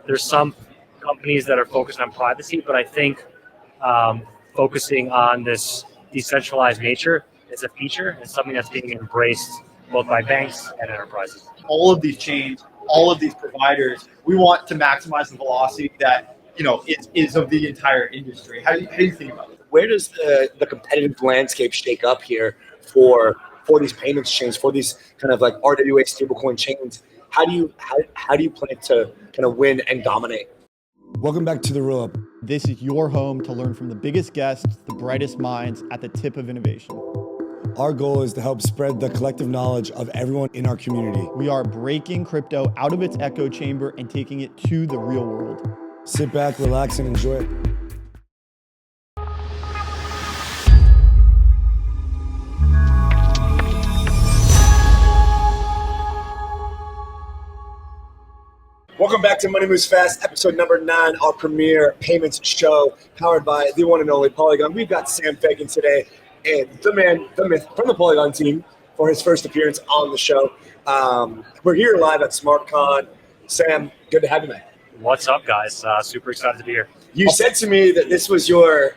there's some companies that are focused on privacy, but I think focusing on this decentralized nature is a feature and something that's being embraced both by banks and enterprises. All of these chains, all of these providers, we want to maximize the velocity that is of the entire industry. How do you think about it? Where does the competitive landscape shake up here for these payments chains, for these kind of like RWA stablecoin chains? How do you plan to kind of win and dominate? Welcome back to The Roll Up. This is your home to learn from the biggest guests, the brightest minds at the tip of innovation. Our goal is to help spread the collective knowledge of everyone in our community. We are breaking crypto out of its echo chamber and taking it to the real world. Sit back, relax, and enjoy it. Welcome back to Money Moves Fast, episode number 9, our premier payments show, powered by the one and only Polygon. We've got Sam Fagin today, and the man, the myth, from the Polygon team for his first appearance on the show. We're here live at SmartCon. Sam, good to have you, man. What's up, guys? Super excited to be here. You said to me that this was you were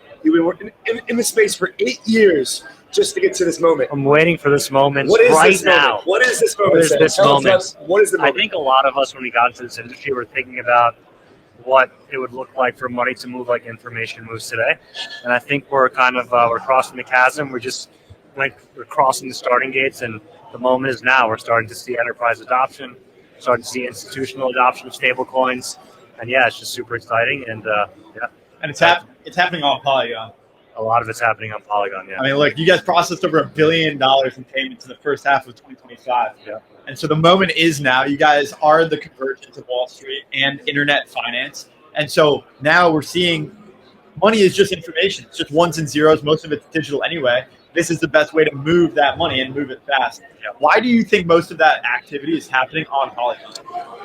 in the space for 8 years just to get to this moment. I'm waiting for this moment What is right this now. Moment? What is this moment? What is this moment? What is the moment? I think a lot of us, when we got into this industry, were thinking about what it would look like for money to move like information moves today. And I think we're kind of we're crossing the chasm. We're crossing the starting gates, and the moment is now. We're starting to see enterprise adoption, starting to see institutional adoption of stable coins. And yeah, it's just super exciting. And yeah. And it's happening on Polygon. A lot of it's happening on Polygon, yeah. I mean, look, you guys processed over $1 billion in payments in the first half of 2025. Yeah. And so the moment is now. You guys are the convergence of Wall Street and internet finance. And so now we're seeing money is just information. It's just ones and zeros. Most of it's digital anyway. This is the best way to move that money and move it fast. Yeah. Why do you think most of that activity is happening on Polygon?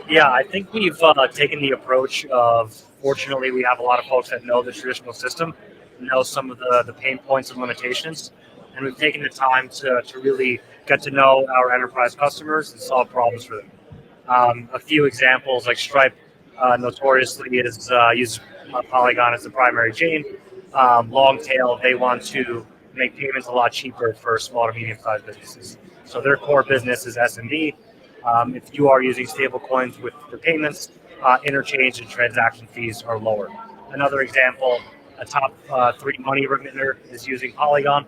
Yeah, I think we've taken the approach of, fortunately, we have a lot of folks that know the traditional system, know some of the pain points and limitations, and we've taken the time to really get to know our enterprise customers and solve problems for them. A few examples, like Stripe notoriously is use Polygon as the primary chain. Long tail, they want to make payments a lot cheaper for small to medium-sized businesses. So their core business is SMB. If you are using stable coins with the payments, interchange and transaction fees are lower. Another example, a top 3 money remitter is using Polygon.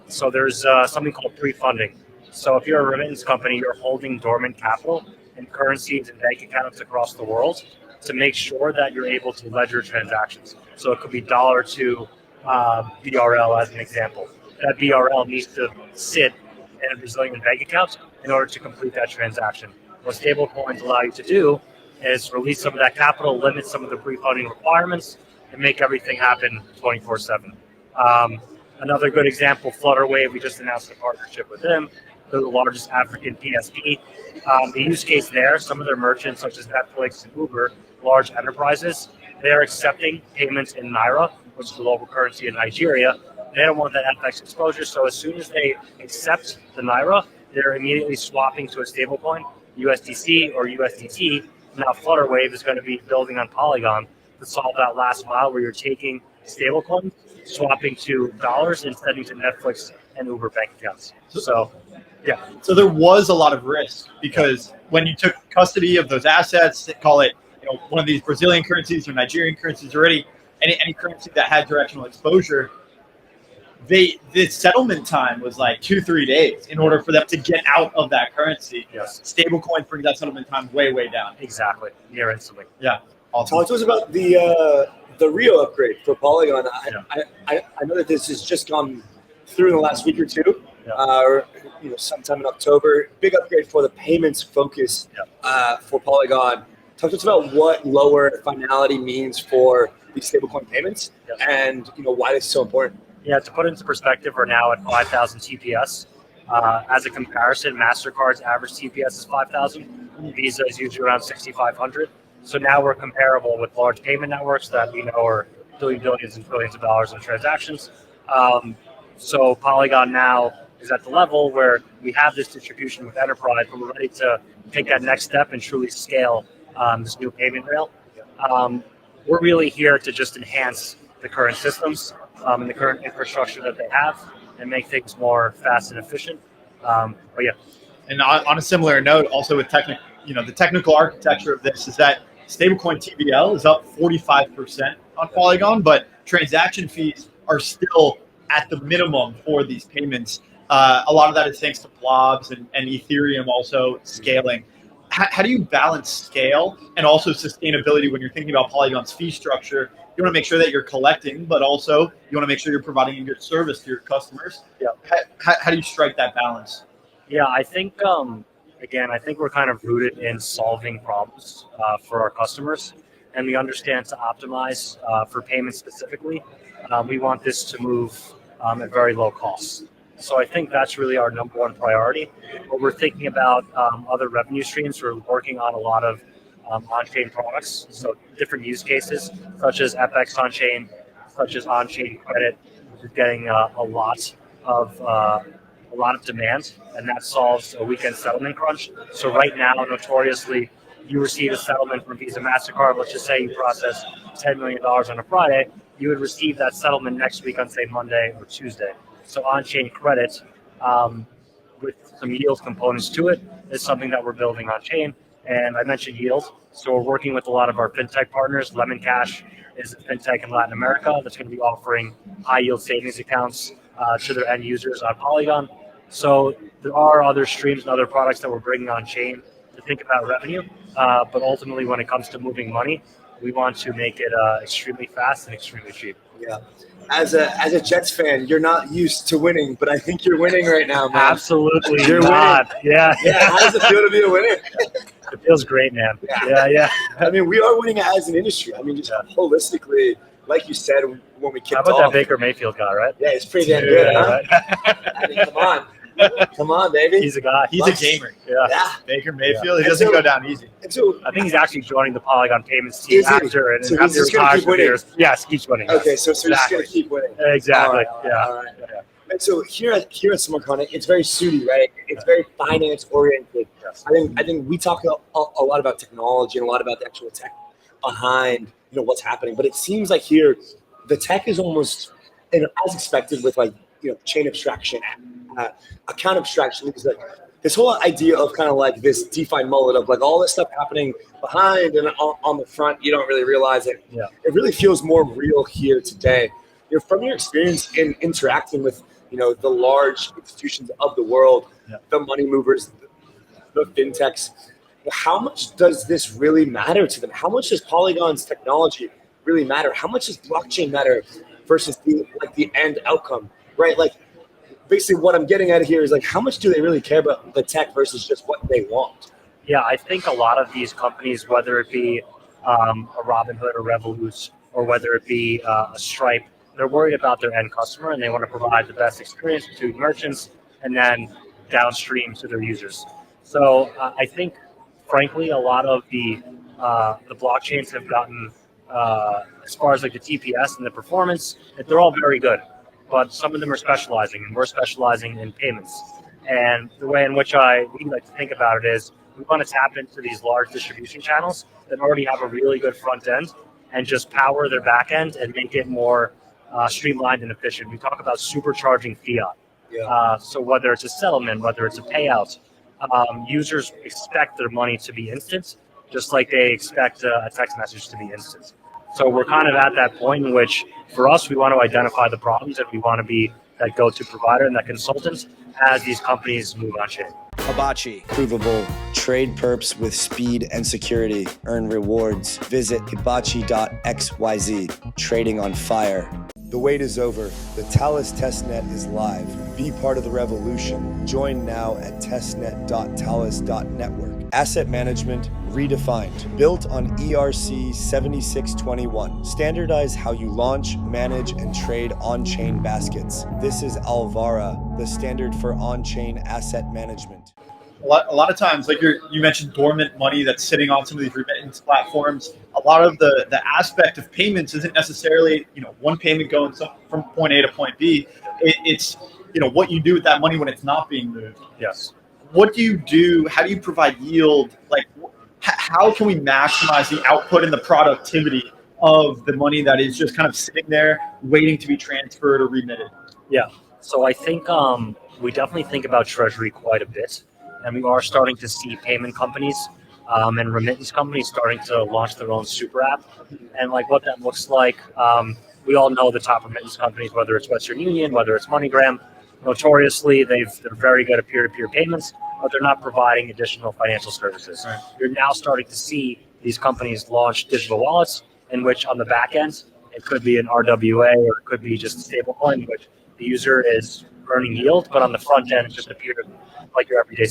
So there's something called pre-funding. So if you're a remittance company, you're holding dormant capital in currencies and bank accounts across the world to make sure that you're able to ledger transactions. So it could be dollar to BRL as an example. That BRL needs to sit in a Brazilian bank account in order to complete that transaction. What stable coins allow you to do is release some of that capital, limit some of the pre-funding requirements, and make everything happen 24/7. Another good example, Flutterwave, we just announced a partnership with them. They're the largest African PSP. The use case there, some of their merchants, such as Netflix and Uber, large enterprises, they're accepting payments in Naira, which is the local currency in Nigeria. They don't want that FX exposure, so as soon as they accept the Naira, they're immediately swapping to a stablecoin, USDC or USDT. Now Flutterwave is going to be building on Polygon to solve that last mile where you're taking stablecoins, swapping to dollars, and sending to Netflix and Uber bank accounts. So, yeah. So there was a lot of risk because when you took custody of those assets, call it one of these Brazilian currencies or Nigerian currencies, or any currency that had directional exposure, the settlement time was like 2-3 days in order for them to get out of that currency. Yes. Stablecoin brings that settlement time way down. Exactly. Near instantly. Yeah. Awesome. Talk to us about the Rio upgrade for Polygon. I know that this has just gone through in the last week or two, or sometime in October. Big upgrade for the payments focus for Polygon. Talk to us about what lower finality means for these stablecoin payments and why it's so important. Yeah, to put it into perspective, we're now at 5,000 TPS. As a comparison, Mastercard's average TPS is 5,000. Visa is usually around 6,500. So now we're comparable with large payment networks that we know are doing billions and billions of dollars in transactions. So Polygon now is at the level where we have this distribution with enterprise, but we're ready to take that next step and truly scale this new payment rail. We're really here to just enhance the current systems and the current infrastructure that they have and make things more fast and efficient. But yeah. And on a similar note, also with the technical architecture of this is that stablecoin TVL is up 45% on Polygon, but transaction fees are still at the minimum for these payments. A lot of that is thanks to blobs and Ethereum also scaling. How do you balance scale and also sustainability when you're thinking about Polygon's fee structure? You want to make sure that you're collecting, but also you want to make sure you're providing a good service to your customers. Yeah. How do you strike that balance? Yeah, I think, again, I think we're kind of rooted in solving problems for our customers, and we understand to optimize for payments specifically. We want this to move at very low costs. So I think that's really our number one priority. But we're thinking about other revenue streams. We're working on a lot of on-chain products, so different use cases, such as FX on-chain, such as on-chain credit, which is getting a lot of demand, and that solves a weekend settlement crunch. So right now, notoriously, you receive a settlement from Visa, Mastercard. Let's just say you process $10 million on a Friday, you would receive that settlement next week on, say, Monday or Tuesday. So on-chain credit with some yield components to it is something that we're building on-chain. And I mentioned yield, so we're working with a lot of our fintech partners. Lemon Cash is a fintech in Latin America that's going to be offering high-yield savings accounts to their end users on Polygon. So there are other streams and other products that we're bringing on chain to think about revenue. But ultimately, when it comes to moving money, we want to make it extremely fast and extremely cheap. Yeah. As a Jets fan, you're not used to winning, but I think you're winning right now, man. Absolutely You're not. winning. Yeah. How does it feel to be a winner? It feels great, man. Yeah. I mean, we are winning as an industry. I mean, just holistically, like you said when we kicked off. How about that Baker Mayfield guy, right? Yeah, he's pretty damn good, huh? Right? I mean, come on, baby. He's a guy. He's a gamer. Yeah. Baker Mayfield, he doesn't go down easy. And so I think he's actually joining the Polygon payments team Is he? after and So after he's just gonna keep winning? years. Yes, keeps winning. okay, yes. so we're just gonna keep winning. Exactly. All right. Yeah. And so here at SmartCon, it's very suity, right? It's very finance oriented. Yes. I think we talk a lot about technology and a lot about the actual tech behind what's happening. But it seems like here the tech is almost as expected with chain abstraction, account abstraction. Because this whole idea of kind of like this DeFi mullet of like all this stuff happening behind and on the front, you don't really realize it. Yeah. It really feels more real here today. From your experience in interacting with the large institutions of the world, the money movers, the fintechs, how much does this really matter to them? How much does Polygon's technology really matter? How much does blockchain matter versus the end outcome, right? Like basically what I'm getting at here is like how much do they really care about the tech versus just what they want? Yeah, I think a lot of these companies, whether it be a Robinhood or Revolut, or whether it be a Stripe, they're worried about their end customer and they want to provide the best experience to merchants and then downstream to their users. So I think, frankly, a lot of the blockchains have gotten, as far as like the TPS and the performance, they're all very good, but some of them are specializing, and we're specializing in payments. And the way in which we like to think about it is we want to tap into these large distribution channels that already have a really good front end and just power their back end and make it more streamlined and efficient. We talk about supercharging fiat. Yeah. So whether it's a settlement, whether it's a payout, users expect their money to be instant, just like they expect a text message to be instant. So we're kind of at that point in which, for us, we want to identify the problems and we want to be that go-to provider and that consultant as these companies move on chain. Hibachi. Provable. Trade perps with speed and security. Earn rewards. Visit hibachi.xyz. Trading on fire. The wait is over. The Talus testnet is live. Be part of the revolution. Join now at testnet.talus.network. Asset management redefined. Built on ERC 7621. Standardize how you launch, manage, and trade on-chain baskets. This is Alvara, the standard for on-chain asset management. A lot of times, like you mentioned, dormant money that's sitting on some of these remittance platforms. A lot of the aspect of payments isn't necessarily one payment going from point A to point B. It's what you do with that money when it's not being moved. Yes. What do you do? How do you provide yield? Like, how can we maximize the output and the productivity of the money that is just kind of sitting there waiting to be transferred or remitted? Yeah. So I think we definitely think about treasury quite a bit, and we are starting to see payment companies and remittance companies starting to launch their own super app, and like what that looks like. We all know the top remittance companies, whether it's Western Union, whether it's MoneyGram. Notoriously, they're very good at peer-to-peer payments, but they're not providing additional financial services. Right. You're now starting to see these companies launch digital wallets, in which on the back end it could be an RWA or it could be just a stablecoin, which the user is earning yield, but on the front end, it just appears like your everyday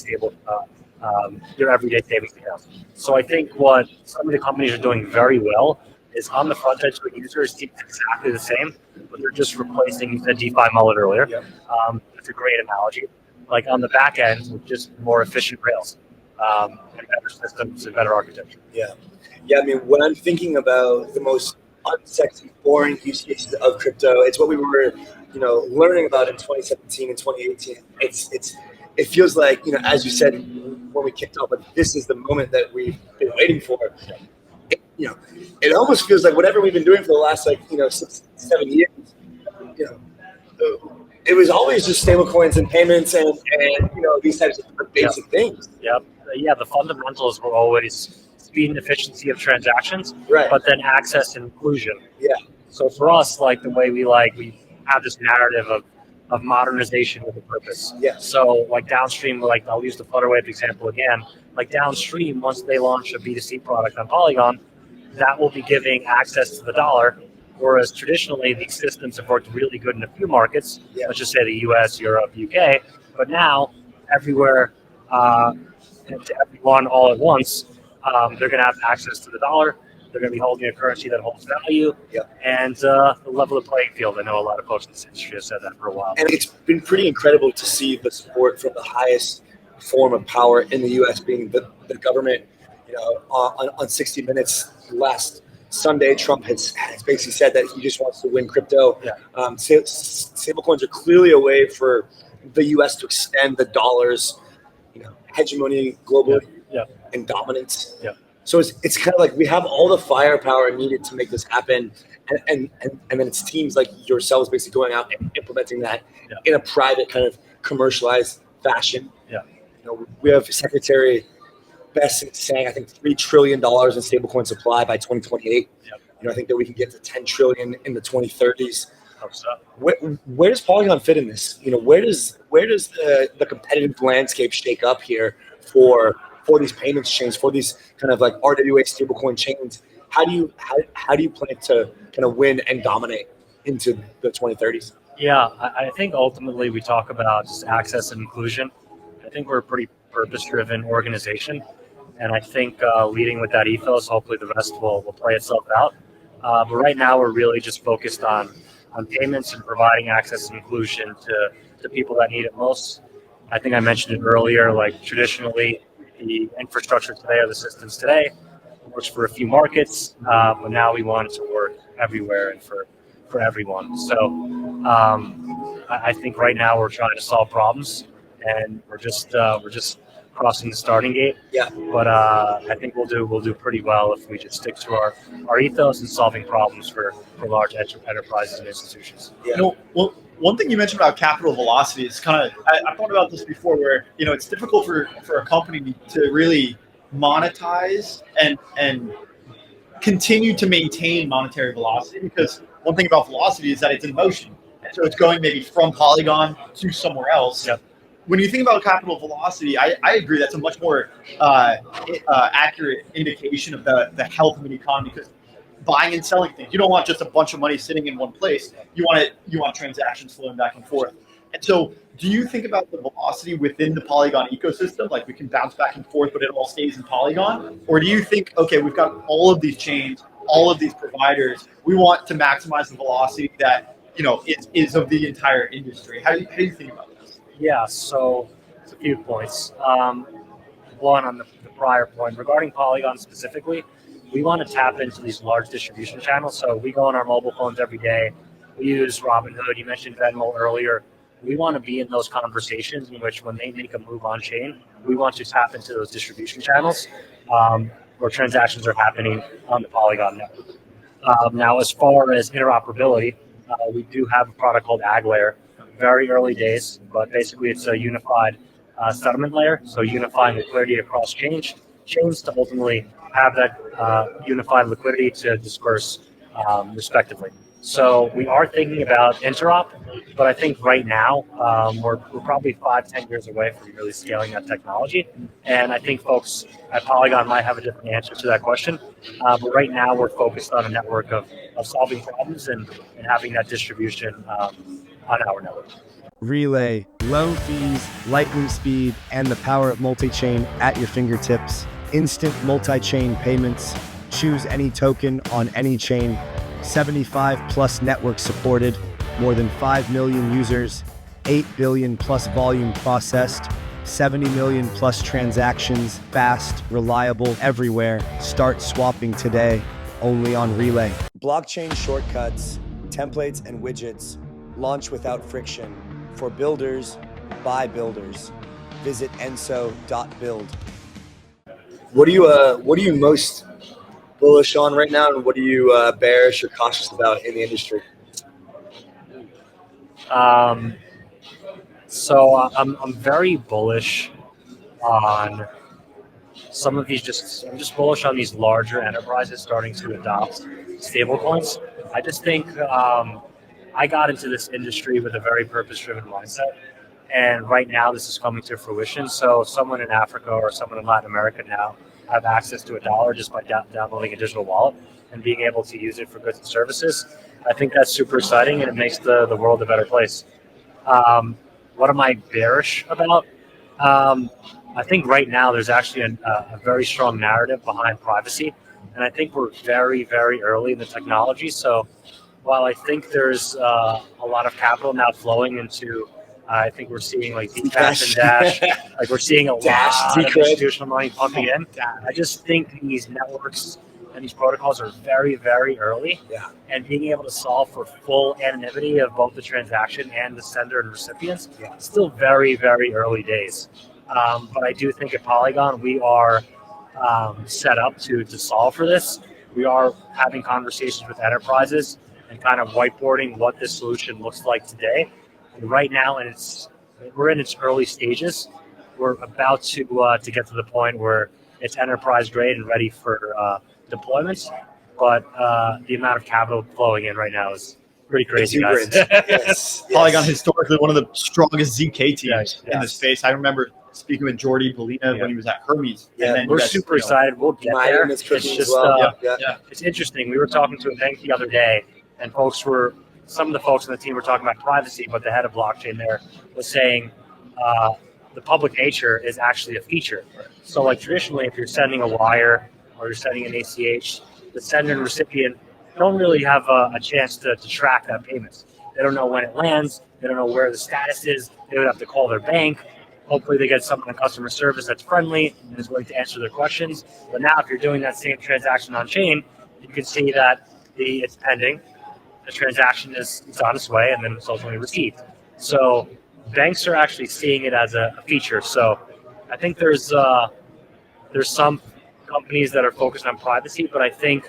your everyday savings account. So I think what some of the companies are doing very well is on the front end to the user is exactly the same, but they're just replacing the DeFi mullet earlier. Yep. It's a great analogy. Like on the back end, with just more efficient rails and better systems and better architecture. Yeah. Yeah, I mean, when I'm thinking about the most unsexy, boring use cases of crypto, it's what we were, learning about in 2017 and 2018. It feels like, as you said when we kicked off, like this is the moment that we've been waiting for. It almost feels like whatever we've been doing for the last 6, 7 years, it was always just stablecoins and payments and these types of basic things. Yep. Yeah, the fundamentals were always speed and efficiency of transactions, Right. but then access and inclusion. Yeah. So for us, like the way we have this narrative of modernization with a purpose. Yeah. So like downstream, like I'll use the Flutterwave example again. Like downstream, once they launch a B2C product on Polygon, that will be giving access to the dollar. Whereas traditionally, these systems have worked really good in a few markets, let's just say the US, Europe, UK. But now, everywhere, and to everyone all at once, they're going to have access to the dollar. They're going to be holding a currency that holds value, and level the playing field. I know a lot of folks in this industry have said that for a while. And it's been pretty incredible to see the support from the highest form of power in the U.S. being the government. On 60 Minutes last Sunday, Trump has basically said that he just wants to win crypto. Yeah. Stablecoins are clearly a way for the U.S. to extend the dollar's hegemony globally and dominance. Yeah. So it's kind of like we have all the firepower needed to make this happen, and then it's teams like yourselves basically going out and implementing that in a private kind of commercialized fashion. Yeah. We have Secretary Best saying I think $3 trillion in stablecoin supply by 2028. I think that we can get to 10 trillion in the 2030s. Where does Polygon fit in this? Where does the competitive landscape shake up here for these payments chains, for these kind of like RWA stablecoin chains? How do you plan to kind of win and dominate into the 2030s? Yeah, I think ultimately we talk about just access and inclusion. I think we're a pretty purpose-driven organization, and I think leading with that ethos, hopefully the rest will play itself out. But right now we're really just focused on payments and providing access and inclusion to people that need it most. I think I mentioned it earlier, like traditionally the infrastructure today or the systems today works for a few markets, but now we want it to work everywhere and for everyone. So I think right now we're trying to solve problems, and we're just crossing the starting gate. Yeah. But I think we'll do pretty well if we just stick to our ethos and solving problems for large enterprises and institutions. Yeah. Well, one thing you mentioned about capital velocity is kind of, I've thought about this before, where it's difficult for a company to really monetize and continue to maintain monetary velocity, because one thing about velocity is that it's in motion, and so it's going maybe from Polygon to somewhere else. Yep. When you think about capital velocity, I agree that's a much more accurate indication of the health of an economy, because buying and selling things, you don't want just a bunch of money sitting in one place. You want transactions flowing back and forth. And so, do you think about the velocity within the Polygon ecosystem, like we can bounce back and forth, but it all stays in Polygon? Or do you think, okay, we've got all of these chains, all of these providers, we want to maximize the velocity that is of the entire industry? How do you think about this? Yeah, so it's a few points. One, on the prior point, regarding Polygon specifically, we want to tap into these large distribution channels. So we go on our mobile phones every day. We use Robinhood. You mentioned Venmo earlier. We want to be in those conversations in which when they make a move on chain, we want to tap into those distribution channels. where transactions are happening on the Polygon network. Now, as far as interoperability, we do have a product called Ag Layer. Very early days, but basically it's a unified settlement layer, so unifying liquidity across chains to ultimately have that unified liquidity to disperse respectively. So we are thinking about interop, but I think right now we're probably 5-10 years away from really scaling that technology. And I think folks at Polygon might have a different answer to that question. But right now we're focused on a network of solving problems and having that distribution on our network. Relay, low fees, lightning speed, and the power of multi-chain at your fingertips. Instant multi-chain payments. Choose any token on any chain. 75 plus networks supported. More than 5 million users. 8 billion plus volume processed. 70 million plus transactions. Fast, reliable, everywhere. Start swapping today. Only on Relay. Blockchain shortcuts, templates, and widgets. Launch without friction. For builders, by builders. Visit enso.build. What are you most bullish on right now, and what are you bearish or cautious about in the industry? So I'm very bullish on some of these. I'm just bullish on these larger enterprises starting to adopt stablecoins. I just think I got into this industry with a very purpose-driven mindset, and right now this is coming to fruition. So someone in Africa or someone in Latin America now have access to $1 just by downloading a digital wallet and being able to use it for goods and services. I think that's super exciting, and it makes the world a better place. What am I bearish about? I think right now there's actually a very strong narrative behind privacy, and I think we're very, very early in the technology. So while I think there's a lot of capital now flowing into, I think we're seeing like Dcash and Dash, like we're seeing a lot of institutional money pumping in. I just think these networks and these protocols are very, very early. Yeah. And being able to solve for full anonymity of both the transaction and the sender and recipients, it's still very, very early days. But I do think at Polygon, we are set up to solve for this. We are having conversations with enterprises and kind of whiteboarding what this solution looks like today. And right now, we're in its early stages. We're about to get to the point where it's enterprise grade and ready for deployments. But the amount of capital flowing in right now is pretty crazy, guys. Yes. Polygon historically one of the strongest ZK teams in the space. I remember speaking with Jordi Bolina when he was at Hermes. Yeah, and then We're super excited. We'll get there. It's Just it's interesting. We were talking to a bank the other day, and some of the folks on the team were talking about privacy, but the head of blockchain there was saying the public nature is actually a feature. So like traditionally, if you're sending a wire or you're sending an ACH, the sender and recipient don't really have a chance to track that payment. They don't know when it lands. They don't know where the status is. They would have to call their bank. Hopefully they get someone in customer service that's friendly and is willing to answer their questions. But now if you're doing that same transaction on chain, you can see that it's pending. The transaction is on its way, and then it's ultimately received. So banks are actually seeing it as a feature. So I think there's some companies that are focused on privacy, but I think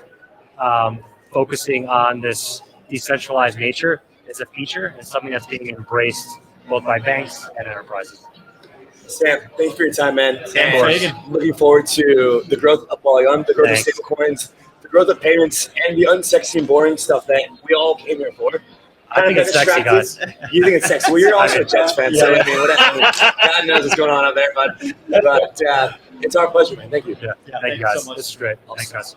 focusing on this decentralized nature is a feature and something that's being embraced both by banks and enterprises. Sam, thanks for your time, man. Sam Fagin. Looking forward to the growth of Polygon, the growth of stablecoins, the growth of payments, and the unsexy and boring stuff that we all came here for. I think it's sexy, guys. You think it's sexy? Well, you're also a Jets fan, so I mean, God knows what's going on out there. But it's our pleasure, man. Thank you. Thank you, guys. So much. This is great. Awesome. Thanks, guys.